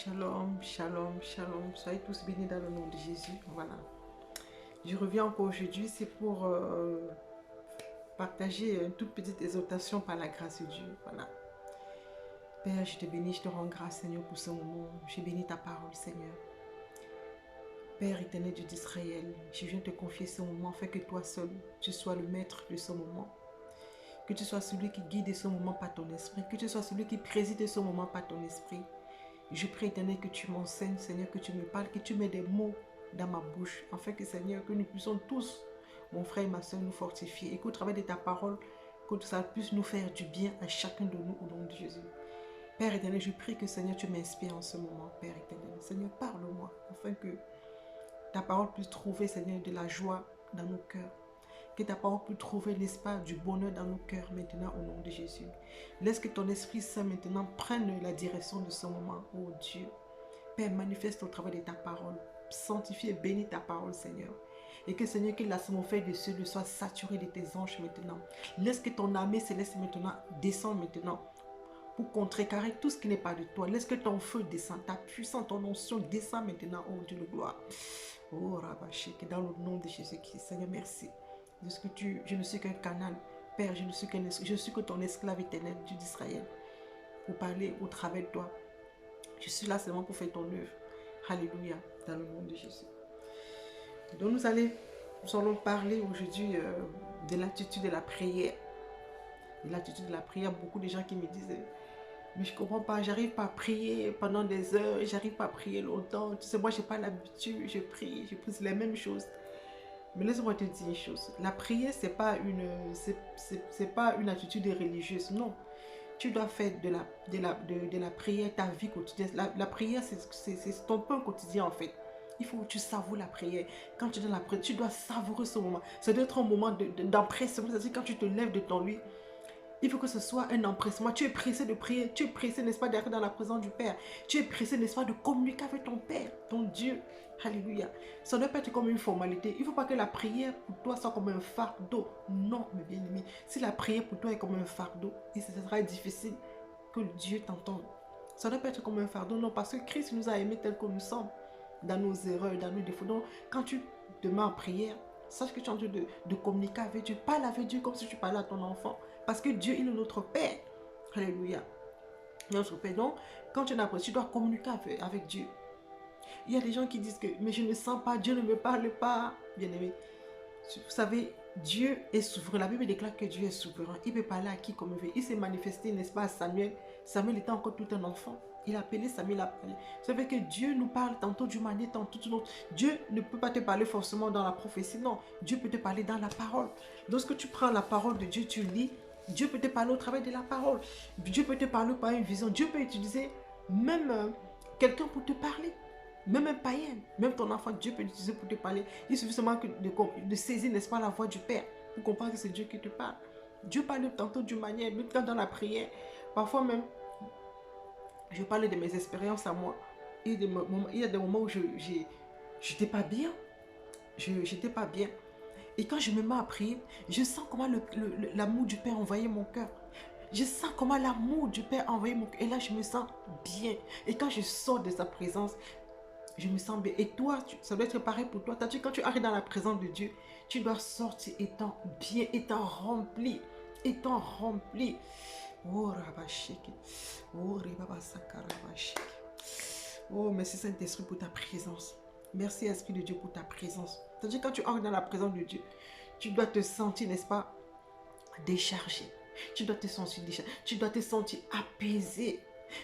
Shalom, shalom, shalom. Soyez tous bénis dans le nom de Jésus. Voilà. Je reviens encore aujourd'hui. C'est pour partager une toute petite exhortation par la grâce de Dieu. Voilà. Père, je te bénis, je te rends grâce, Seigneur, pour ce moment. Je bénis ta parole, Seigneur. Père éternel Dieu d'Israël, je viens te confier ce moment afin que toi seul, tu sois le maître de ce moment. Que tu sois celui qui guide ce moment par ton esprit. Que tu sois celui qui préside ce moment par ton esprit. Je prie, éternel, que tu m'enseignes, Seigneur, que tu me parles, que tu mets des mots dans ma bouche, afin que, Seigneur, que nous puissions tous, mon frère et ma soeur, nous fortifier et qu'au travers de ta parole, que ça puisse nous faire du bien à chacun de nous au nom de Jésus. Père éternel, je prie que, Seigneur, tu m'inspires en ce moment, Père éternel. Seigneur, parle-moi, afin que ta parole puisse trouver, Seigneur, de la joie dans nos cœurs. Que ta parole puisse trouver, n'est-ce pas, du bonheur dans nos cœurs maintenant au nom de Jésus. Laisse que ton Esprit Saint maintenant prenne la direction de ce moment, oh Dieu. Père, manifeste au travers de ta parole. Sanctifie et bénis ta parole, Seigneur. Et que, Seigneur, que l'atmosphère de cieux soit saturée de tes anges maintenant. Laisse que ton armée céleste maintenant descende maintenant pour contrecarrer tout ce qui n'est pas de toi. Laisse que ton feu descende, ta puissance, ton onction descend maintenant, oh Dieu de gloire. Oh Rabachik, dans le nom de Jésus-Christ, Seigneur, merci. Je ne suis qu'un canal. Père, je suis que ton esclave éternel, Dieu d'Israël, pour parler au travers de toi. Je suis là seulement pour faire ton œuvre. Alléluia, dans le nom de Jésus. Donc nous allons parler aujourd'hui de l'attitude de la prière. De l'attitude de la prière, beaucoup de gens qui me disent, mais je ne comprends pas, j'arrive pas à prier pendant des heures, j'arrive pas à prier longtemps. Tu sais, moi, je n'ai pas l'habitude, je prie, je prie les mêmes choses. Mais laisse-moi te dire une chose. La prière, c'est pas une attitude religieuse. Non. Tu dois faire de la prière ta vie quotidienne. La prière, c'est ton pain quotidien en fait. Il faut que tu savoures la prière. Quand tu es dans la prière, tu dois savourer ce moment. Ça doit être un moment d'empressement. C'est-à-dire quand tu te lèves de ton lit, il faut que ce soit un empressement. Tu es pressé de prier. Tu es pressé, n'est-ce pas, d'être dans la présence du Père. Tu es pressé, n'est-ce pas, de communiquer avec ton Père, ton Dieu. Alléluia. Ça ne doit pas être comme une formalité. Il ne faut pas que la prière pour toi soit comme un fardeau. Non, mes bien-aimés. Si la prière pour toi est comme un fardeau, et ce sera difficile que Dieu t'entende. Ça ne doit pas être comme un fardeau. Non, parce que Christ nous a aimés tel que nous sommes. Dans nos erreurs, dans nos défauts. Donc, quand tu demandes en prière, sache que tu es en train de communiquer avec Dieu. Parle avec Dieu comme si tu parlais à ton enfant. Parce que Dieu, il est notre Père. Alléluia. Notre Père. Donc, quand tu es en prière, tu dois communiquer avec Dieu. Il y a des gens qui disent que, mais je ne sens pas, Dieu ne me parle pas. Bien-aimé, vous savez, Dieu est souverain. La Bible déclare que Dieu est souverain. Il peut parler à qui comme il veut. Il s'est manifesté, n'est-ce pas, à Samuel. Samuel était encore tout un enfant. Il a appelé Samuel à parler. Vous savez que Dieu nous parle tantôt d'une manière, tantôt d'une autre. Dieu ne peut pas te parler forcément dans la prophétie. Non, Dieu peut te parler dans la parole. Lorsque tu prends la parole de Dieu, tu lis. Dieu peut te parler au travers de la parole. Dieu peut te parler par une vision. Dieu peut utiliser même quelqu'un pour te parler. Même un païen, même ton enfant, Dieu peut l'utiliser pour te parler. Il suffit seulement de saisir, n'est-ce pas, la voix du Père pour comprendre que c'est Dieu qui te parle. Dieu parle tantôt d'une manière, même quand dans la prière. Parfois même, je parle de mes expériences à moi. Il y a des moments où je n'étais pas bien. J'étais pas bien. Et quand je me mets à prier, je sens comment l'amour du Père envahit mon cœur. Je sens comment l'amour du Père envahit mon cœur. Et là, je me sens bien. Et quand je sors de sa présence, je me sens bien. Et toi, ça doit être pareil pour toi. Quand tu arrives dans la présence de Dieu, tu dois sortir étant bien, étant rempli. Étant rempli. Oh, Rabashiki. Oh, Ribabasaka Rabashiki. Oh, merci Saint-Esprit pour ta présence. Merci Esprit de Dieu pour ta présence. C'est-à-dire quand tu entres dans la présence de Dieu, tu dois te sentir, n'est-ce pas, déchargé. Tu dois te sentir déchargé. Tu dois te sentir apaisé.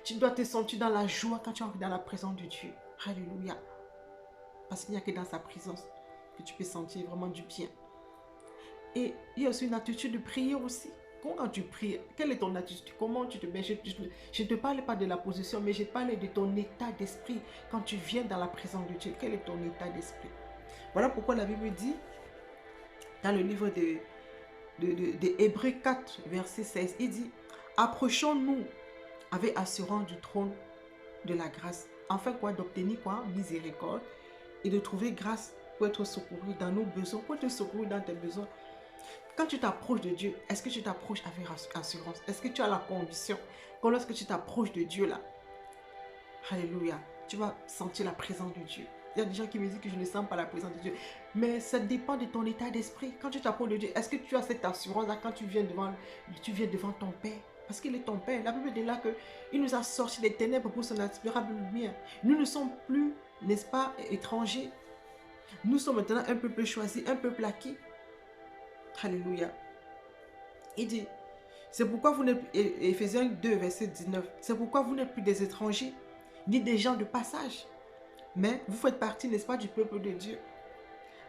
Tu dois te sentir dans la joie quand tu entres dans la présence de Dieu. Alléluia. Parce qu'il n'y a que dans sa présence que tu peux sentir vraiment du bien. Et il y a aussi une attitude de prière aussi. Quand tu pries, quelle est ton attitude? Comment tu te mets? Je ne te parle pas de la position, mais je parle de ton état d'esprit. Quand tu viens dans la présence de Dieu, quel est ton état d'esprit? Voilà pourquoi la Bible dit, dans le livre de Hébreux 4, verset 16, il dit, approchons-nous avec assurance du trône de la grâce, afin quoi, d'obtenir quoi, miséricorde, et de trouver grâce pour être secouru dans nos besoins, pour te secourir dans tes besoins. Quand tu t'approches de Dieu, est-ce que tu t'approches avec assurance? Est-ce que tu as la conviction que lorsque tu t'approches de Dieu là, Alléluia. Tu vas sentir la présence de Dieu. Il y a des gens qui me disent que je ne sens pas la présence de Dieu. Mais ça dépend de ton état d'esprit. Quand tu t'approches de Dieu, est-ce que tu as cette assurance-là quand tu viens devant ton Père? Parce qu'il est ton Père. La Bible dit là qu'il nous a sortis des ténèbres pour son admirable lumière. Nous ne sommes plus, n'est-ce pas, étrangers. Nous sommes maintenant un peuple choisi, un peuple acquis. Alléluia. Il dit, c'est pourquoi vous n'êtes, Éphésiens 2, verset 19, c'est pourquoi vous n'êtes plus des étrangers, ni des gens de passage. Mais vous faites partie, n'est-ce pas, du peuple de Dieu.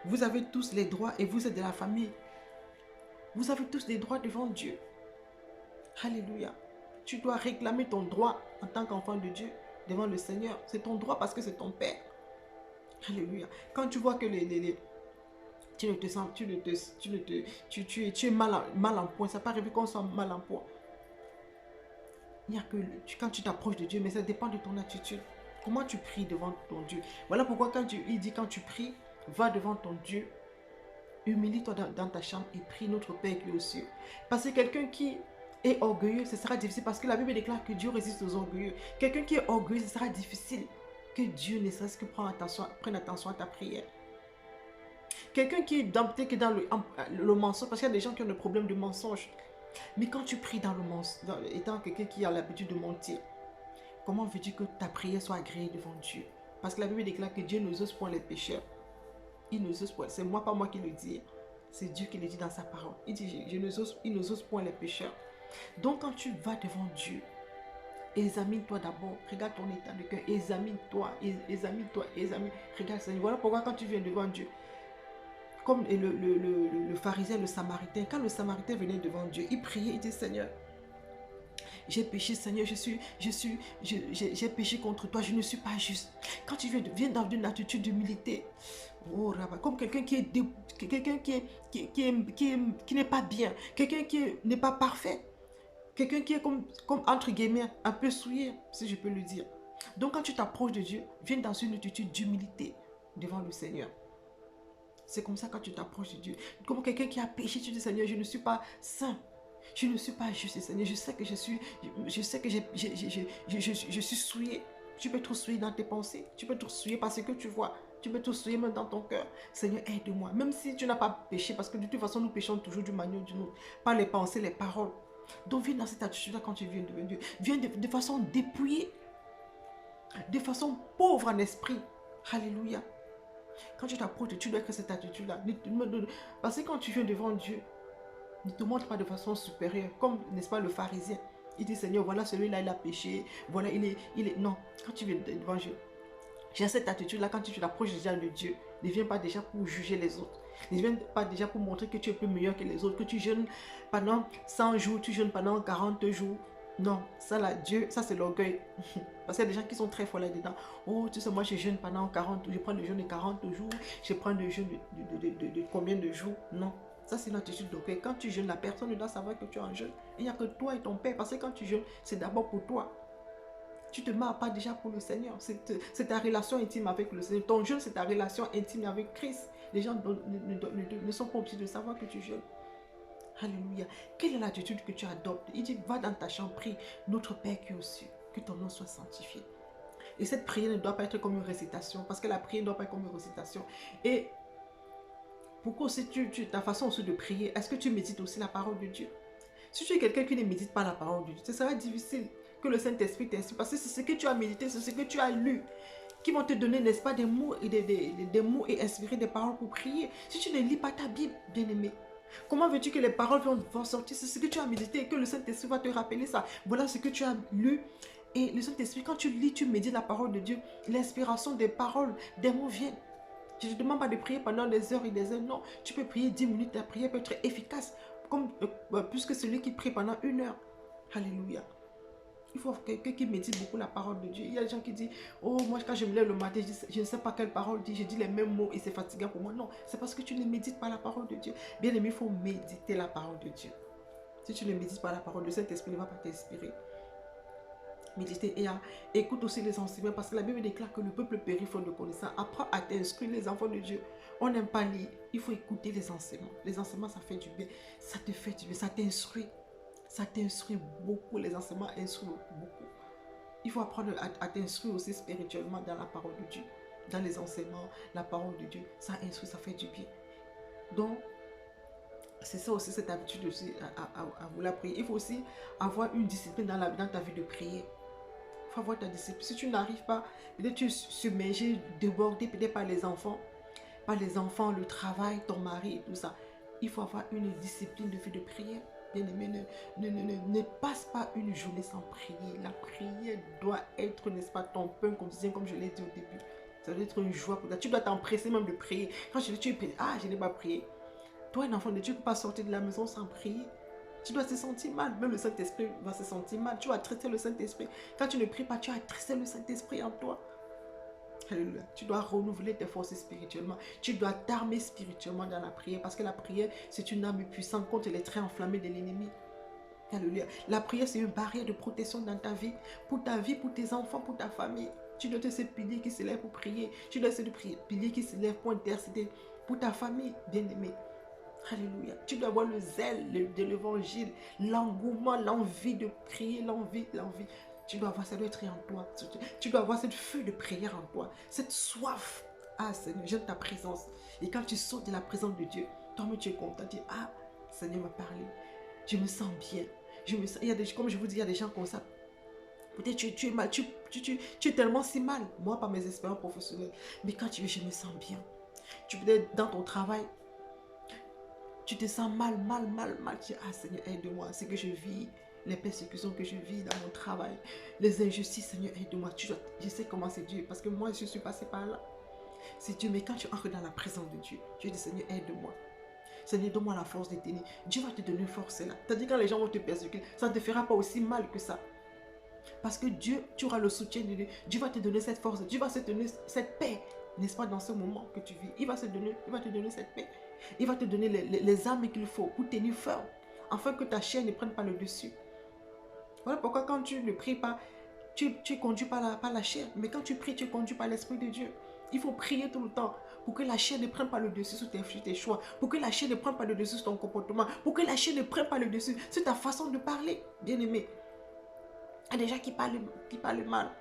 Vous avez tous les droits et vous êtes de la famille. Vous avez tous des droits devant Dieu. Alléluia. Tu dois réclamer ton droit en tant qu'enfant de Dieu devant le Seigneur. C'est ton droit parce que c'est ton Père. Alléluia. Quand tu vois que tu ne te sens, tu es mal en point. Ça peut arriver qu'on soit mal en point. Il n'y a que quand tu t'approches de Dieu, mais ça dépend de ton attitude. Comment tu pries devant ton Dieu. Voilà pourquoi il dit quand tu pries, va devant ton Dieu, humilie-toi dans ta chambre et prie notre Père qui est aux cieux. Parce que quelqu'un qui est orgueilleux, ce sera difficile parce que la Bible déclare que Dieu résiste aux orgueilleux. Quelqu'un qui est orgueilleux, ce sera difficile que Dieu ne serait-ce que prenne attention à ta prière. Quelqu'un qui est dans le mensonge, parce qu'il y a des gens qui ont des problèmes de mensonge. Mais quand tu pries dans le mensonge, étant quelqu'un qui a l'habitude de mentir, comment veux-tu que ta prière soit agréée devant Dieu? Parce que la Bible déclare que Dieu ne ose point les pécheurs. Il ne ose point. C'est moi, pas moi qui le dis. C'est Dieu qui le dit dans sa parole. Il dit, il ne ose point les pécheurs. Donc quand tu vas devant Dieu, examine-toi d'abord. Regarde ton état de cœur. Examine-toi. Regarde Seigneur. Voilà pourquoi quand tu viens devant Dieu, comme le pharisien, le samaritain, quand le samaritain venait devant Dieu, il priait, il dit Seigneur, j'ai péché Seigneur, j'ai péché contre toi, je ne suis pas juste. Quand tu viens dans une attitude d'humilité, oh, Rabba, comme quelqu'un qui n'est pas bien, quelqu'un qui n'est pas parfait, quelqu'un qui est comme entre guillemets un peu souillé, si je peux le dire. Donc quand tu t'approches de Dieu, viens dans une attitude d'humilité devant le Seigneur. C'est comme ça quand tu t'approches de Dieu. Comme quelqu'un qui a péché, tu dis Seigneur, je ne suis pas saint. Je ne suis pas juste, Seigneur. Je sais que je suis souillé. Tu peux être souillé dans tes pensées. Tu peux être souillé par ce que tu vois. Tu peux être souillé même dans ton cœur. Seigneur, aide-moi. Même si tu n'as pas péché, parce que de toute façon, nous péchons toujours d'une manière ou d'une autre. Par les pensées, les paroles. Donc viens dans cette attitude-là quand tu viens devant Dieu. Viens de façon dépouillée. De façon pauvre en esprit. Alléluia. Quand tu t'approches, tu dois être cette attitude-là. Parce que quand tu viens devant Dieu, ne te montre pas de façon supérieure, comme, n'est-ce pas, le pharisien. Il dit, Seigneur, voilà celui-là, il a péché. Voilà, il est... Non, quand tu viens devant Dieu, j'ai cette attitude-là, quand tu t'approches déjà de Dieu, ne viens pas déjà pour juger les autres. Ne viens pas déjà pour montrer que tu es plus meilleur que les autres, que tu jeûnes pendant 100 jours, tu jeûnes pendant 40 jours. Non, ça là, Dieu, ça c'est l'orgueil. Parce qu'il y a des gens qui sont très forts là-dedans. Oh, tu sais, moi je jeûne pendant 40, je prends le jeûne de 40 jours, je prends le jeûne de combien de jours? Non. Ça, c'est une attitude d'orgueil. Quand tu jeûnes, la personne doit savoir que tu es en jeûne. Il n'y a que toi et ton Père. Parce que quand tu jeûnes, c'est d'abord pour toi. Tu ne te marres pas déjà pour le Seigneur. C'est ta relation intime avec le Seigneur. Ton jeûne, c'est ta relation intime avec Christ. Les gens ne sont pas obligés de savoir que tu jeûnes. Alléluia. Quelle est l'attitude que tu adoptes? Il dit, va dans ta chambre, prie. Notre Père qui est aux cieux, que ton nom soit sanctifié. Et cette prière ne doit pas être comme une récitation. Parce que la prière ne doit pas être comme une récitation. Et pourquoi aussi ta façon aussi de prier, est-ce que tu médites aussi la parole de Dieu? Si tu es quelqu'un qui ne médite pas la parole de Dieu, ce sera difficile que le Saint-Esprit t'inspire. Parce que c'est ce que tu as médité, c'est ce que tu as lu, qui vont te donner, n'est-ce pas, des mots et inspirer des paroles pour prier. Si tu ne lis pas ta Bible, bien-aimé, comment veux-tu que les paroles vont sortir? C'est ce que tu as médité et que le Saint-Esprit va te rappeler ça. Voilà ce que tu as lu. Et le Saint-Esprit, quand tu lis, tu médites la parole de Dieu, l'inspiration des paroles, des mots viennent. Je ne te demande pas de prier pendant des heures et des heures. Non, tu peux prier 10 minutes. Ta prière peut être efficace. Comme plus que celui qui prie pendant 1 heure. Alléluia. Il faut quelqu'un qui médite beaucoup la parole de Dieu. Il y a des gens qui disent, oh, moi quand je me lève le matin, je ne sais pas quelle parole dire. Je dis les mêmes mots et c'est fatigant pour moi. Non, c'est parce que tu ne médites pas la parole de Dieu. Bien aimé, il faut méditer la parole de Dieu. Si tu ne médites pas la parole de Dieu, Saint-Esprit ne va pas t'inspirer. Méditer et écoute aussi les enseignements parce que la Bible déclare que le peuple périt faute de connaissance. Apprends à t'instruire, les enfants de Dieu. On n'aime pas lire, il faut écouter les enseignements. Les enseignements, ça fait du bien, ça te fait du bien, ça t'instruit. Ça t'instruit beaucoup, les enseignements instruisent beaucoup. Il faut apprendre à t'instruire aussi spirituellement dans la parole de Dieu. Dans les enseignements, la parole de Dieu, ça instruit, ça fait du bien. Donc, c'est ça aussi, cette habitude aussi à vouloir prier. Il faut aussi avoir une discipline dans ta vie de prier. Il faut avoir ta discipline. Si tu n'arrives pas, peut-être tu es submergé, débordé, peut-être par les enfants, le travail, ton mari et tout ça. Il faut avoir une discipline de vie de prière. Bien-aimé, ne passe pas une journée sans prier. La prière doit être, n'est-ce pas, ton pain quotidien, comme je l'ai dit au début. Ça doit être une joie pour toi. Tu dois t'empresser même de prier. Quand je dis, je n'ai pas prié. Toi, un enfant de Dieu, tu ne peux pas sortir de la maison sans prier. Tu dois te sentir mal. Même le Saint-Esprit va se sentir mal. Tu vas traiter le Saint-Esprit. Quand tu ne pries pas, tu vas traiter le Saint-Esprit en toi. Alléluia. Tu dois renouveler tes forces spirituellement. Tu dois t'armer spirituellement dans la prière. Parce que la prière, c'est une arme puissante contre les traits enflammés de l'ennemi. Alléluia. La prière, c'est une barrière de protection dans ta vie. Pour ta vie, pour tes enfants, pour ta famille. Tu dois être ce pilier qui se lève pour prier. Tu dois être ce pilier qui se lève pour intercéder pour ta famille, bien-aimée. Alléluia. Tu dois avoir le zèle de l'évangile, l'engouement, l'envie de prier, l'envie. Tu dois avoir, ça doit être en toi. Tu dois avoir cette feu de prière en toi, cette soif. Ah Seigneur, j'aime ta présence. Et quand tu sors de la présence de Dieu, toi-même tu es content. Tu dis, ah, Seigneur m'a parlé. Je me sens bien. Il y a des, comme je vous dis, il y a des gens comme ça. Peut-être tu es mal, tu es tellement si mal. Moi, par mes expériences professionnelles. Mais quand tu es, je me sens bien. Tu peux être dans ton travail. Tu te sens mal. Tu dis, ah Seigneur, aide-moi. C'est que je vis, les persécutions que je vis dans mon travail, les injustices, Seigneur, aide-moi. Je sais comment c'est Dieu, parce que moi, je suis passé par là. C'est Dieu, mais quand tu entres dans la présence de Dieu, tu dis, Seigneur, aide-moi. Seigneur, donne-moi la force de tenir. Dieu va te donner force là. C'est-à-dire quand les gens vont te persécuter, ça ne te fera pas aussi mal que ça. Parce que Dieu, tu auras le soutien de Dieu. Dieu va te donner cette force. Dieu va te donner cette paix, n'est-ce pas, dans ce moment que tu vis. Il va te donner cette paix. Il va te donner les armes qu'il faut pour tenir ferme, afin que ta chair ne prenne pas le dessus. Voilà pourquoi quand tu ne pries pas, tu es conduit par la chair. Mais quand tu pries, tu es conduit par l'Esprit de Dieu. Il faut prier tout le temps pour que la chair ne prenne pas le dessus sur tes choix, pour que la chair ne prenne pas le dessus sur ton comportement, pour que la chair ne prenne pas le dessus sur ta façon de parler, bien-aimé. Il y a des gens qui parlent mal.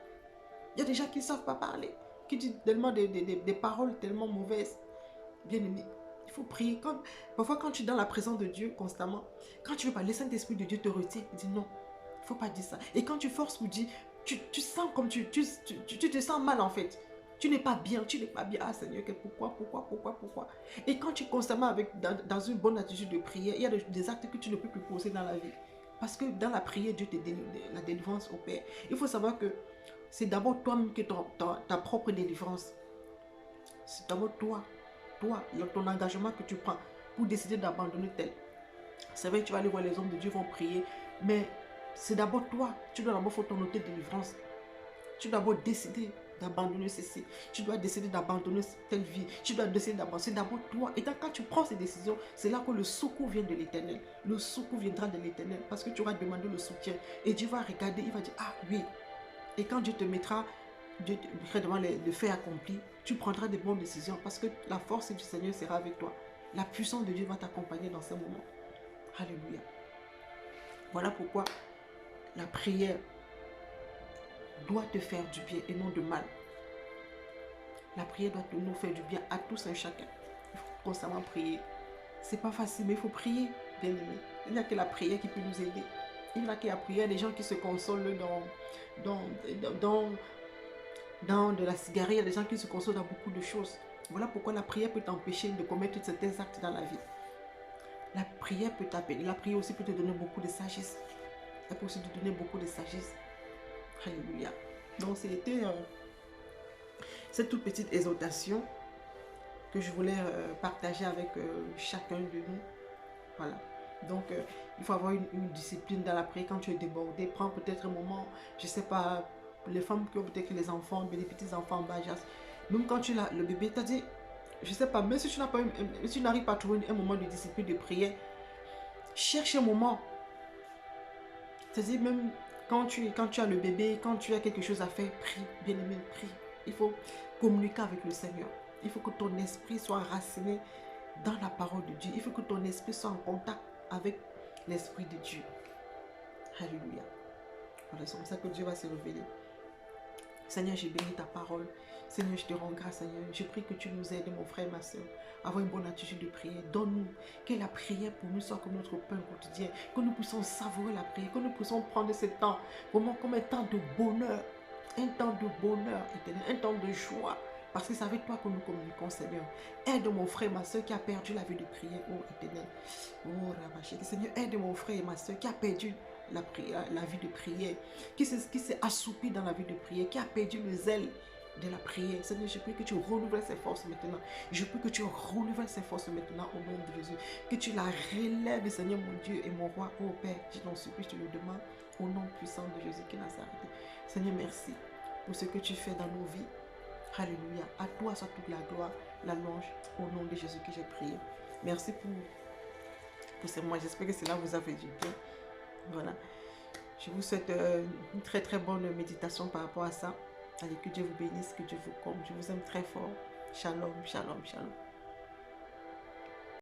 Il y a des gens qui ne savent pas parler, qui disent tellement des paroles tellement mauvaises. Bien-aimé, il faut prier. Parfois, quand tu es dans la présence de Dieu constamment, quand tu veux parler, le Saint-Esprit de Dieu te retient. Il dit non, il ne faut pas dire ça. Et quand tu forces pour dire, tu sens comme tu te sens mal en fait. Tu n'es pas bien, Ah Seigneur, pourquoi? Et quand tu es constamment dans une bonne attitude de prière, il y a des actes que tu ne peux plus poser dans la vie. Parce que dans la prière, Dieu te délivre, la délivrance opère. Il faut savoir que c'est d'abord toi-même que ta propre délivrance. C'est d'abord toi, ton engagement que tu prends pour décider d'abandonner tel. C'est vrai que tu vas aller voir les hommes de Dieu vont prier, mais c'est d'abord toi. Tu dois d'abord faire ton autre délivrance. Tu dois d'abord décider d'abandonner ceci. Tu dois décider d'abandonner telle vie. Tu dois décider d'abandonner. C'est d'abord toi. Et quand tu prends ces décisions, c'est là que le secours vient de l'Éternel. Le secours viendra de l'Éternel parce que tu auras demandé le soutien. Et Dieu va regarder, il va dire, ah oui. Et quand Dieu te mettra devant le fait accompli, tu prendras de bonnes décisions parce que la force du Seigneur sera avec toi. La puissance de Dieu va t'accompagner dans ce moment. Alléluia. Voilà pourquoi la prière doit te faire du bien et non de mal. La prière doit nous faire du bien à tous et chacun. Il faut constamment prier. C'est pas facile, mais il faut prier, bien aimé. Il n'y a que la prière qui peut nous aider. Il n'y a que la prière, des gens qui se consolent dans de la cigarette, il y a des gens qui se consolent dans beaucoup de choses. Voilà pourquoi la prière peut t'empêcher de commettre certains actes dans la vie. La prière peut t'appeler. La prière aussi peut te donner beaucoup de sagesse. Elle peut aussi te donner beaucoup de sagesse. Alléluia. Donc c'était cette toute petite exhortation que je voulais partager avec chacun de nous. Voilà. Donc il faut avoir une discipline dans la prière. Quand tu es débordé, prends peut-être un moment, je ne sais pas, les femmes qui ont peut-être les enfants, les petits enfants en bas âge. Même quand tu as le bébé, tu as dit, je ne sais pas, même si tu n'arrives pas à trouver un moment de discipline de prière, cherche un moment. C'est-à-dire même quand tu as le bébé, quand tu as quelque chose à faire, prie, bien aimé, prie. Il faut communiquer avec le Seigneur. Il faut que ton esprit soit raciné dans la parole de Dieu. Il faut que ton esprit soit en contact avec l'Esprit de Dieu. Alléluia. Voilà, c'est comme ça que Dieu va se révéler. Seigneur, j'ai béni ta parole. Seigneur, je te rends grâce, Seigneur. Je prie que tu nous aides, mon frère et ma soeur, à avoir une bonne attitude de prière. Donne-nous que la prière pour nous soit comme notre pain quotidien, que nous puissions savourer la prière, que nous puissions prendre ce temps vraiment comme un temps de bonheur, éternel, un temps de joie. Parce que c'est avec toi que nous communiquons, Seigneur. Aide mon frère et ma soeur qui a perdu la vie de prière, oh éternel. Oh Rabaché, Seigneur, aide mon frère et ma soeur qui a perdu la vie de prière, qui s'est assoupi dans la vie de prière, qui a perdu le zèle de la prière. Seigneur, je prie que tu renouvelles ses forces maintenant. Je prie que tu renouvelles ses forces maintenant au nom de Jésus. Que tu la relèves, Seigneur mon Dieu et mon roi, oh Père. Je t'en supplie, je te le demande au nom puissant de Jésus qui Nazareth. Seigneur, merci pour ce que tu fais dans nos vies. Alléluia. À toi soit toute la gloire, la louange au nom de Jésus que j'ai prié. Merci pour ces mois. J'espère que cela vous a fait du bien. Voilà. Je vous souhaite une très très bonne méditation par rapport à ça. Allez, que Dieu vous bénisse, que Dieu vous comble. Je vous aime très fort. Shalom, shalom, shalom.